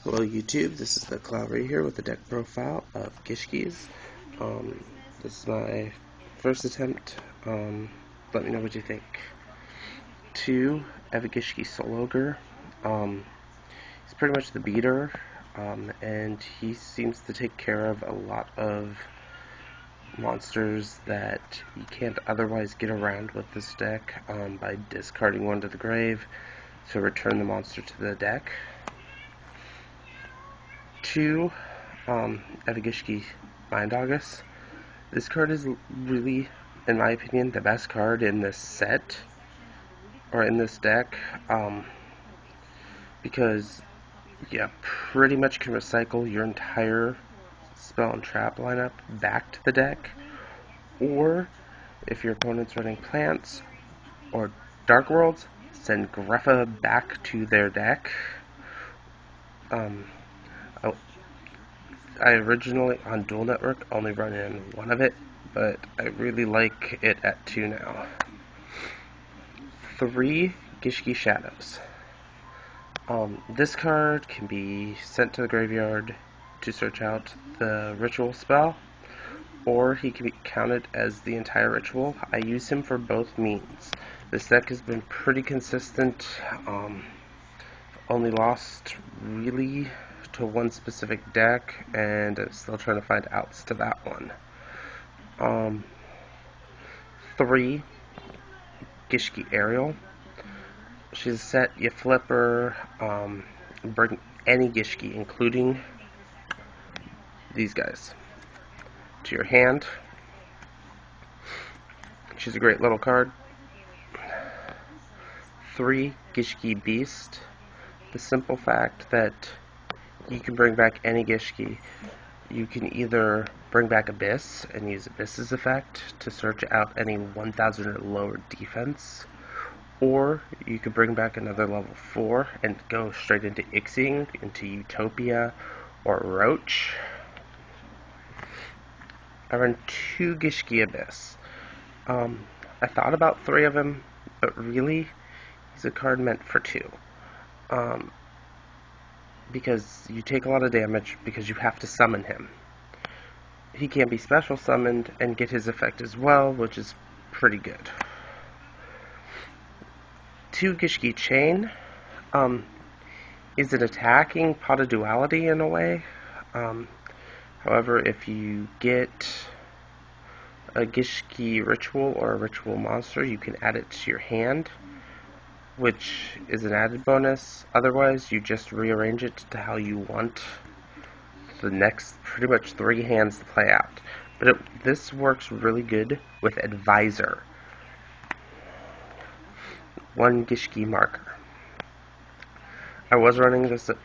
Hello YouTube, this is the Cloud right here with the deck profile of Gishki's. This is my first attempt. Let me know what you think. 2, I have a Gishki Sologre. He's pretty much the beater, and he seems to take care of a lot of monsters that you can't otherwise get around with this deck by discarding one to the grave to return the monster to the deck. 2, Gishki Mind August. This card is really, in my opinion, the best card in this set, or in this deck, because you pretty much can recycle your entire spell and trap lineup back to the deck, or if your opponent's running plants or Dark Worlds, send Greffa back to their deck. I originally, on Dual Network, only run in one of it, but I really like it at 2 now. 3, Gishki Shadows. This card can be sent to the graveyard to search out the ritual spell, or he can be counted as the entire ritual. I use him for both means. This deck has been pretty consistent. Only lost really to one specific deck, and I'm still trying to find outs to that one. 3, Gishki Aerial. She's a set, you flip her, bring any Gishki, including these guys, to your hand. She's a great little card. 3, Gishki Beast. The simple fact that you can bring back any Gishki. You can either bring back Abyss and use Abyss's effect to search out any 1000 or lower defense, or you could bring back another level 4 and go straight into Ixing, into Utopia, or Roach. I run 2 Gishki Abyss. I thought about 3 of him, but really, he's a card meant for 2. Because you take a lot of damage because you have to summon him. He can be special summoned and get his effect as well, which is pretty good. 2, Gishki Chain is an attacking pot of duality in a way. However, if you get a Gishki ritual or a ritual monster, you can add it to your hand, which is an added bonus. Otherwise, you just rearrange it to how you want the next pretty much 3 hands to play out. But this works really good with Advisor. 1, Gishki Marker. I was running this at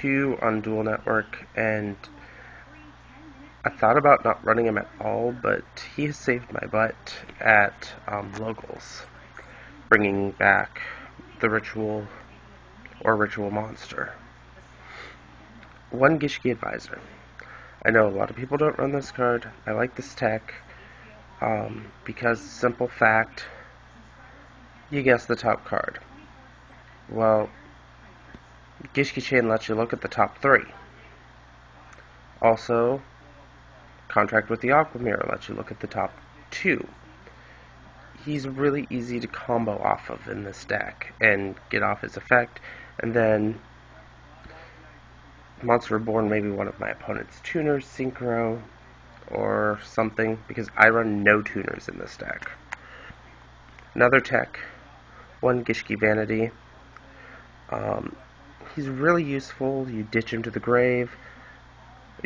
2 on Dual Network, and I thought about not running him at all, but he has saved my butt at locals, bringing back the ritual or ritual monster. 1, Gishki Advisor. I know a lot of people don't run this card. I like this tech because, simple fact, you guess the top card. Well, Gishki Chain lets you look at the top 3. Also, Contract with the Aqua Mirror lets you look at the top 2. He's really easy to combo off of in this deck and get off his effect, and then Monster Reborn may be one of my opponent's tuners, Synchro, or something, because I run no tuners in this deck. Another tech, 1, Gishki Vanity. He's really useful. You ditch him to the grave.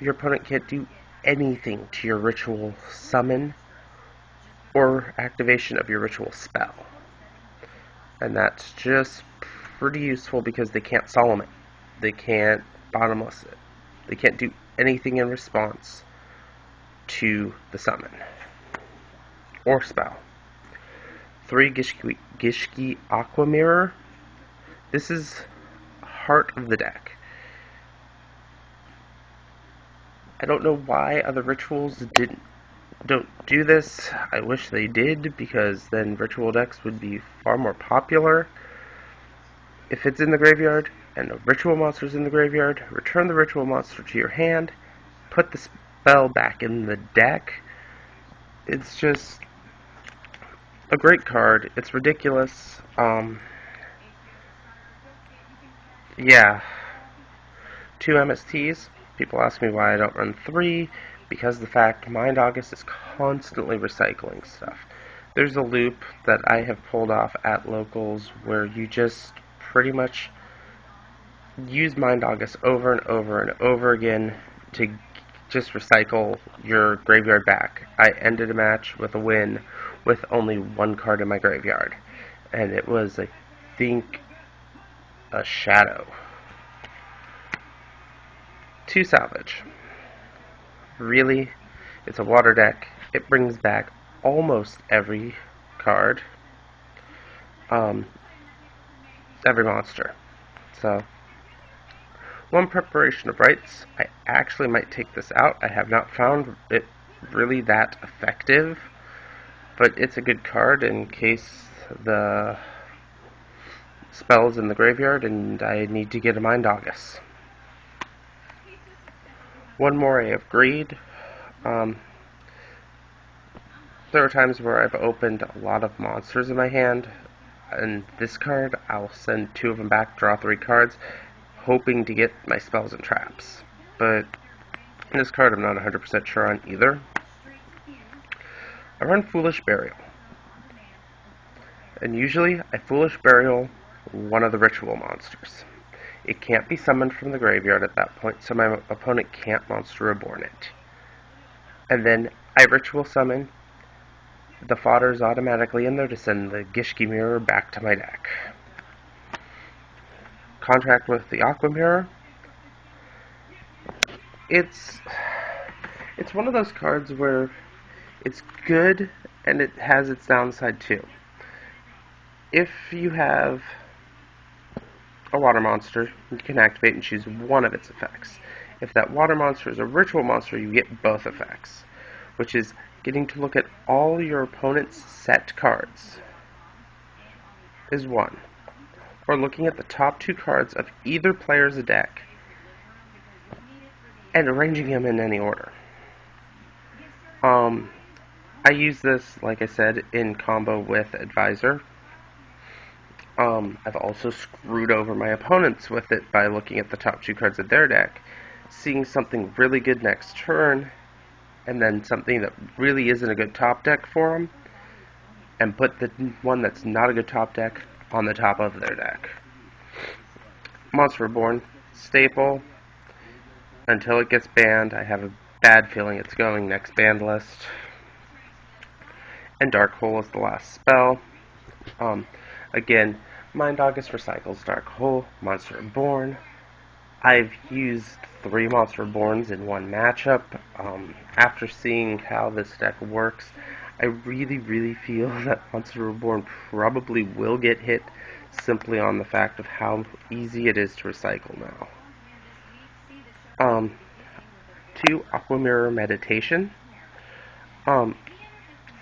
Your opponent can't do anything to your ritual summon or activation of your ritual spell. And that's just pretty useful because they can't solemn it. They can't bottomless it. They can't do anything in response to the summon or spell. 3, Gishki Aqua Mirror. This is heart of the deck. I don't know why other rituals don't do this. I wish they did, because then ritual decks would be far more popular. If it's in the graveyard, and no ritual monsters in the graveyard, return the ritual monster to your hand, put the spell back in the deck. It's just a great card. It's ridiculous. Yeah. 2 MSTs. People ask me why I don't run 3, because the fact Mind August is constantly recycling stuff. There's a loop that I have pulled off at locals where you just pretty much use Mind August over and over and over again to just recycle your graveyard back. I ended a match with a win with only 1 card in my graveyard, and it was, I think, a Shadow. 2 salvage. Really, it's a water deck. It brings back almost every card, every monster. So, 1 preparation of rights. I actually might take this out. I have not found it really that effective, but it's a good card in case the spell's in the graveyard and I need to get a Mind August. 1 Moray of Greed. There are times where I've opened a lot of monsters in my hand, and this card, I'll send 2 of them back, draw 3 cards, hoping to get my spells and traps. But this card I'm not 100% sure on either. I run Foolish Burial. And usually, I Foolish Burial one of the ritual monsters. It can't be summoned from the graveyard at that point, so my opponent can't Monster Reborn it. And then I ritual summon. The fodder is automatically in there to send the Gishki mirror back to my deck. Contract with the Aqua Mirror. It's one of those cards where it's good and it has its downside too. If you have a water monster, you can activate and choose one of its effects. If that water monster is a ritual monster, you get both effects, which is getting to look at all your opponent's set cards is 1. Or looking at the top 2 cards of either player's deck and arranging them in any order. I use this, like I said, in combo with Advisor. I've also screwed over my opponents with it by looking at the top 2 cards of their deck, seeing something really good next turn, and then something that really isn't a good top deck for them, and put the one that's not a good top deck on the top of their deck. Monster Reborn, staple, until it gets banned. I have a bad feeling it's going next banned list. And Dark Hole is the last spell. Again, Mind August recycles Dark Hole, Monster Reborn. I've used 3 Monster Reborns in 1 matchup. After seeing how this deck works, I really feel that Monster Reborn probably will get hit simply on the fact of how easy it is to recycle now. 2 Aqua Mirror Meditation.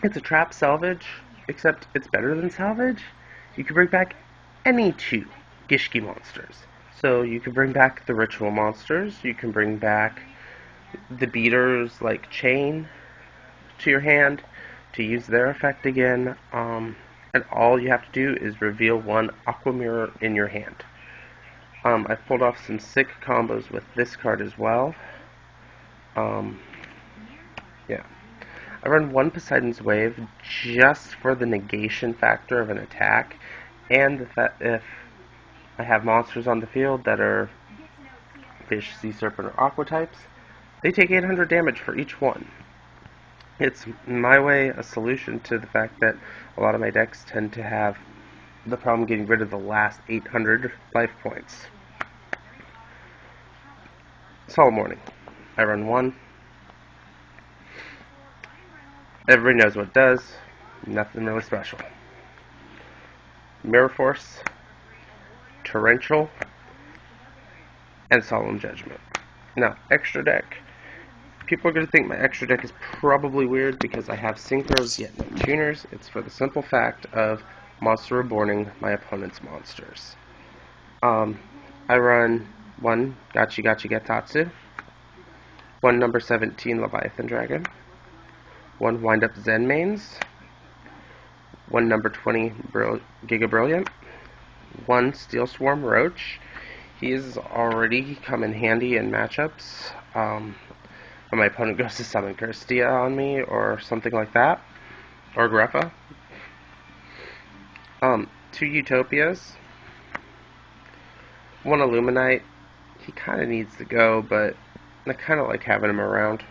It's a trap salvage, except it's better than salvage. You can bring back any 2 Gishki monsters. So you can bring back the ritual monsters, you can bring back the beaters like Chain to your hand to use their effect again, and all you have to do is reveal 1 Aqua Mirror in your hand. I've pulled off some sick combos with this card as well. Yeah. I run 1 Poseidon's Wave just for the negation factor of an attack, and that if I have monsters on the field that are fish, sea serpent, or aqua types, they take 800 damage for each one. It's, in my way, a solution to the fact that a lot of my decks tend to have the problem getting rid of the last 800 life points. Solemn Warning. I run 1. Everybody knows what it does. Nothing really special. Mirror Force, Torrential, and Solemn Judgment. Now, extra deck. People are going to think my extra deck is probably weird because I have Synchros yet no tuners. It's for the simple fact of Monster Reborning my opponent's monsters. I I run 1 Gachi Gachi Getatsu, 1 number 17 Leviathan Dragon, 1 Wind Up Zen Mains, 1 number 20 Giga Brilliant, 1 Steel Swarm Roach. He's already come in handy in matchups. When my opponent goes to summon Kirstia on me or something like that, or Greffa. 2 Utopias, 1 Illuminite. He kind of needs to go, but I kind of like having him around.